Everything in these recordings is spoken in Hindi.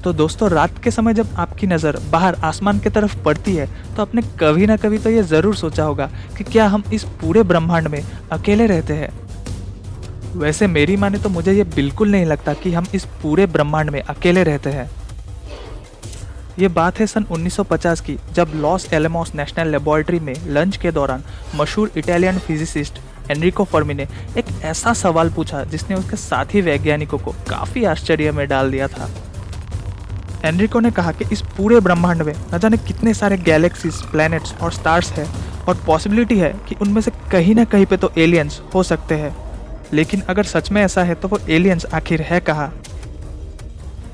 तो दोस्तों, रात के समय जब आपकी नज़र बाहर आसमान की तरफ पड़ती है तो आपने कभी ना कभी तो ये ज़रूर सोचा होगा कि क्या हम इस पूरे ब्रह्मांड में अकेले रहते हैं। वैसे मेरी माने तो मुझे ये बिल्कुल नहीं लगता कि हम इस पूरे ब्रह्मांड में अकेले रहते हैं। ये बात है सन 1950 की, जब लॉस एलमोस नेशनल लेबोरेटरी में लंच के दौरान मशहूर इटालियन फिजिसिस्ट एनरिको फर्मी ने एक ऐसा सवाल पूछा जिसने उसके साथी वैज्ञानिकों को काफ़ी आश्चर्य में डाल दिया था। एनरिको ने कहा कि इस पूरे ब्रह्मांड में न जाने कितने सारे गैलेक्सीज, प्लैनेट्स और स्टार्स हैं और पॉसिबिलिटी है कि उनमें से कहीं ना कहीं पे तो एलियंस हो सकते हैं। लेकिन अगर सच में ऐसा है तो वो एलियंस आखिर है कहाँ?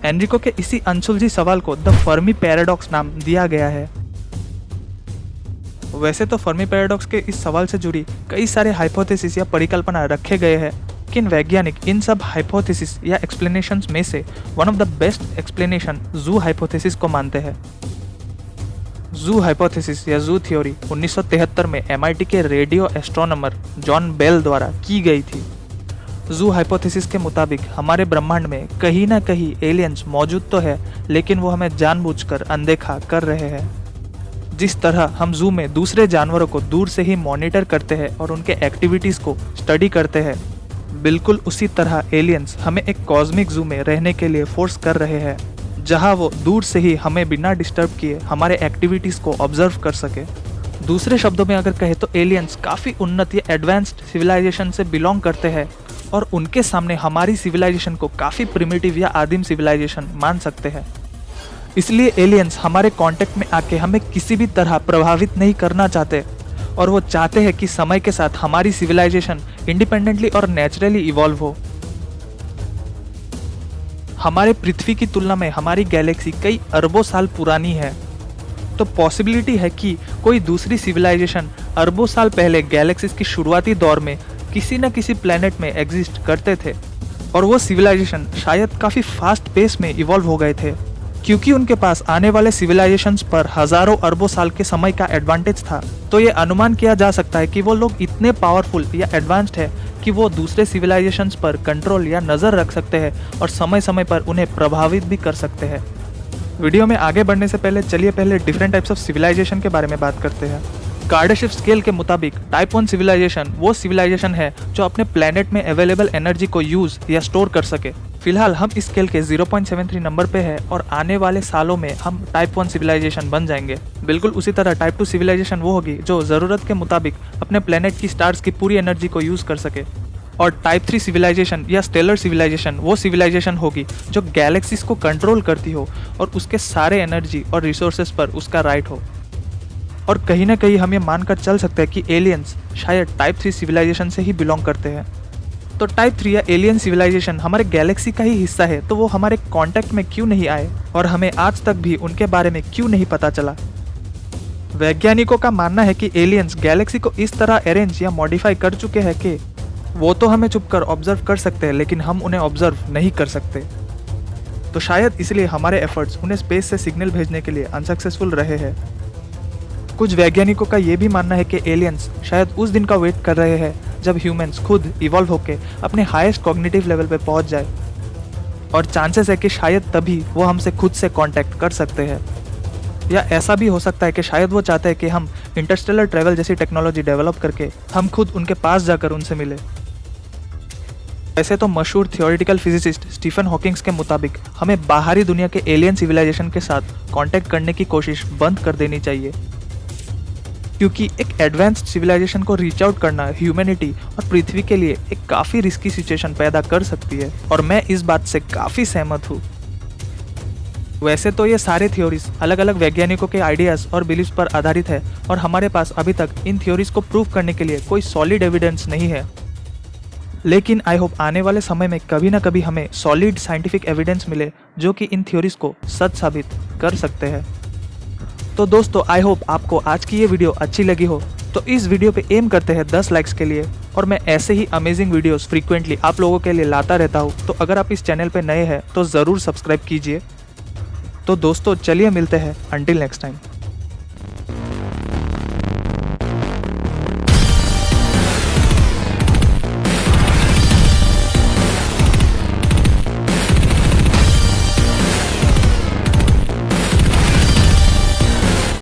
एनरिको के इसी अनसुलझी सवाल को द फर्मी पैराडॉक्स नाम दिया गया है। वैसे तो फर्मी पैराडॉक्स के इस सवाल से जुड़ी कई सारे हाइपोथेसिस या परिकल्पना रखे गए हैं, लेकिन वैज्ञानिक इन सब हाइपोथेसिस या एक्सप्लेनेशंस में से one of the best explanation जू हाइपोथेसिस को मानते हैं। जू हाइपोथेसिस या जू थ्योरी 1973 में MIT के रेडियो एस्ट्रोनॉमर जॉन बेल द्वारा की गई थी। जू हाइपोथेसिस के मुताबिक हमारे ब्रह्मांड में कहीं ना कहीं एलियंस मौजूद तो है, लेकिन वो हमें जानबूझकर अनदेखा कर रहे हैं। जिस तरह हम जू में दूसरे जानवरों को दूर से ही मॉनिटर करते हैं और उनके एक्टिविटीज़ को स्टडी करते हैं, बिल्कुल उसी तरह एलियंस हमें एक कॉस्मिक जू में रहने के लिए फोर्स कर रहे हैं, जहां वो दूर से ही हमें बिना डिस्टर्ब किए हमारे एक्टिविटीज़ को ऑब्जर्व कर सके। दूसरे शब्दों में अगर कहे तो एलियंस काफ़ी उन्नत या एडवांस्ड सिविलाइजेशन से बिलोंग करते हैं और उनके सामने हमारी सिविलाइजेशन को काफ़ी प्रिमिटिव या आदिम सिविलाइजेशन मान सकते हैं। इसलिए एलियंस हमारे कांटेक्ट में आके हमें किसी भी तरह प्रभावित नहीं करना चाहते और वो चाहते हैं कि समय के साथ हमारी सिविलाइजेशन इंडिपेंडेंटली और नेचुरली इवॉल्व हो। हमारे पृथ्वी की तुलना में हमारी गैलेक्सी कई अरबों साल पुरानी है, तो पॉसिबिलिटी है कि कोई दूसरी सिविलाइजेशन अरबों साल पहले गैलेक्सीज की शुरुआती दौर में किसी न किसी प्लेनेट में एग्जिस्ट करते थे और वो सिविलाइजेशन शायद काफ़ी फास्ट पेस में इवॉल्व हो गए थे, क्योंकि उनके पास आने वाले सिविलाइजेशंस पर हजारों अरबों साल के समय का एडवांटेज था। तो ये अनुमान किया जा सकता है कि वो लोग इतने पावरफुल या एडवांस्ड है कि वो दूसरे सिविलाइजेशंस पर कंट्रोल या नज़र रख सकते हैं और समय समय पर उन्हें प्रभावित भी कर सकते हैं। वीडियो में आगे बढ़ने से पहले चलिए पहले डिफरेंट टाइप्स ऑफ सिविलाइजेशन के बारे में बात करते हैं। कार्डाशिफ स्केल के मुताबिक टाइप 1 सिविलाइजेशन वो सिविलाइजेशन है जो अपने प्लेनेट में अवेलेबल एनर्जी को यूज या स्टोर कर सके। फिलहाल हम इस स्केल के 0.73 नंबर पे है और आने वाले सालों में हम टाइप 1 सिविलाइजेशन बन जाएंगे। बिल्कुल उसी तरह टाइप 2 सिविलाइजेशन वो होगी जो ज़रूरत के मुताबिक अपने प्लेनेट की स्टार्स की पूरी एनर्जी को यूज़ कर सके। और टाइप 3 सिविलाइजेशन या स्टेलर सिविलाइजेशन वो सिविलाइजेशन होगी जो गैलेक्सीज को कंट्रोल करती हो और उसके सारे एनर्जी और रिसोर्सेज पर उसका राइट हो। और कहीं ना कहीं हम ये मानकर चल सकते हैं कि एलियंस शायद टाइप 3 सिविलाइजेशन से ही बिलोंग करते हैं। तो टाइप 3 या एलियन सिविलाइजेशन हमारे गैलेक्सी का ही हिस्सा है, तो वो हमारे कांटेक्ट में क्यों नहीं आए और हमें आज तक भी उनके बारे में क्यों नहीं पता चला? वैज्ञानिकों का मानना है कि एलियंस गैलेक्सी को इस तरह अरेंज या मॉडिफाई कर चुके हैं कि वो तो हमें छुपकर ऑब्जर्व कर सकते हैं, लेकिन हम उन्हें ऑब्जर्व नहीं कर सकते। तो शायद इसलिए हमारे एफर्ट्स उन्हें स्पेस से सिग्नल भेजने के लिए अनसक्सेसफुल रहे हैं। कुछ वैज्ञानिकों का ये भी मानना है कि एलियंस शायद उस दिन का वेट कर रहे हैं जब ह्यूमंस खुद इवॉल्व होकर अपने हाईएस्ट कॉग्निटिव लेवल पे पहुंच जाए, और चांसेस है कि शायद तभी वो हमसे खुद से कांटेक्ट कर सकते हैं। या ऐसा भी हो सकता है कि शायद वो चाहते हैं कि हम इंटरस्टेलर ट्रैवल जैसी टेक्नोलॉजी डेवलप करके हम खुद उनके पास जाकर उनसे मिले। वैसे तो मशहूर थियोरेटिकल फिजिसिस्ट स्टीफन हॉकिंग्स के मुताबिक हमें बाहरी दुनिया के एलियन सिविलाइजेशन के साथ कांटेक्ट करने की कोशिश बंद कर देनी चाहिए, क्योंकि एक एडवांस्ड सिविलाइजेशन को रीच आउट करना ह्यूमैनिटी और पृथ्वी के लिए एक काफ़ी रिस्की सिचुएशन पैदा कर सकती है, और मैं इस बात से काफ़ी सहमत हूँ। वैसे तो ये सारे थ्योरीज अलग अलग वैज्ञानिकों के आइडियाज़ और बिलीव्स पर आधारित है और हमारे पास अभी तक इन थ्योरीज को प्रूव करने के लिए कोई सॉलिड एविडेंस नहीं है, लेकिन आई होप आने वाले समय में कभी ना कभी हमें सॉलिड साइंटिफिक एविडेंस मिले जो कि इन थ्योरीज को सच साबित कर सकते हैं। तो दोस्तों, आई होप आपको आज की ये वीडियो अच्छी लगी हो। तो इस वीडियो पे एम करते हैं 10 लाइक्स के लिए, और मैं ऐसे ही अमेजिंग वीडियोस फ्रीक्वेंटली आप लोगों के लिए लाता रहता हूँ। तो अगर आप इस चैनल पे नए हैं तो ज़रूर सब्सक्राइब कीजिए। तो दोस्तों, चलिए मिलते हैं अंटिल नेक्स्ट टाइम।